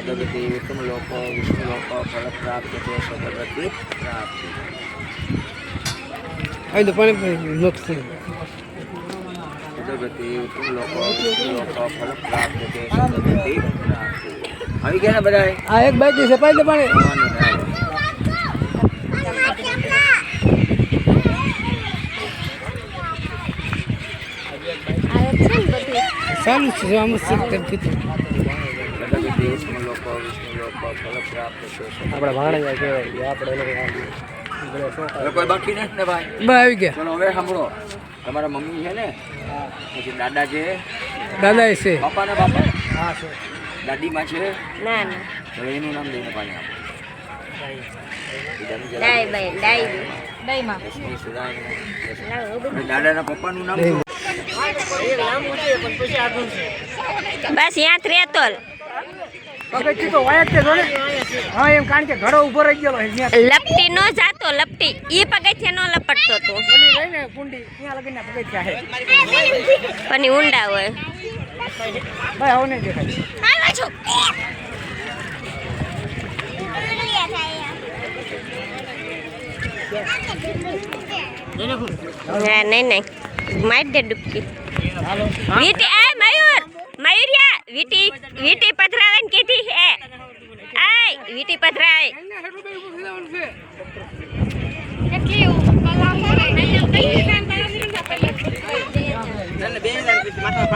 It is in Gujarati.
ભગવતી ઉત્તમ લોકો વિષ્ણુ લોકો ફળ પ્રાપ્ત છે ભગવતી પ્રાપ્તિ અહીં તો પાણી નથી ભગવતી ઉત્તમ લોકો વિષ્ણુ લોકો ફળ પ્રાપ્ત છે ભગવતી પ્રાપ્તિ આવી ગયા ને બધા આ એક બાકી છે પાઈ દે પાણી ચાલુ છે આમ તેમ કીધું ભગવતી ઉત્તમ લોકો વિષ્ણુ લોકો ફળ પ્રાપ્ત છે આપણે ભાણા કહેવાય આપણે હવે કોઈ બાકી નથી ને ભાઈ બસ આવી ગયા ચલો હવે સાંભળો તમારા મમ્મી છે ને પછી દાદા છે દાદા છે બાપા ને બાપા હા છે દાદીમાં છે ના ના તો એનું નામ લઈને પાણી આપો ડાઈ બાઈ ડાઈ માં દાદાના પપ્પાનું નામ શું? બસ યાદ રહેતો પગથી તો વાયક છે જોને હા એમ કારણ કે ઘડો ઊભો રહી ગયેલો છે લપટી નો જાતો લપટી ઈ પગથિયા નો લપટતો તો ઓલી રહી ને કુંડી ત્યાં લગીને પગથિયા છે પણ ઈ ઊંડા હોય ભાઈ આવો નહીં દેખાય આવ્યો છું ના નહીં માર દે ડૂબકી વીટી આ મયુર મયુરિયા વીટી પથરાવન કીધી હે આય વીટી પથરાય કેટલી કલા કરે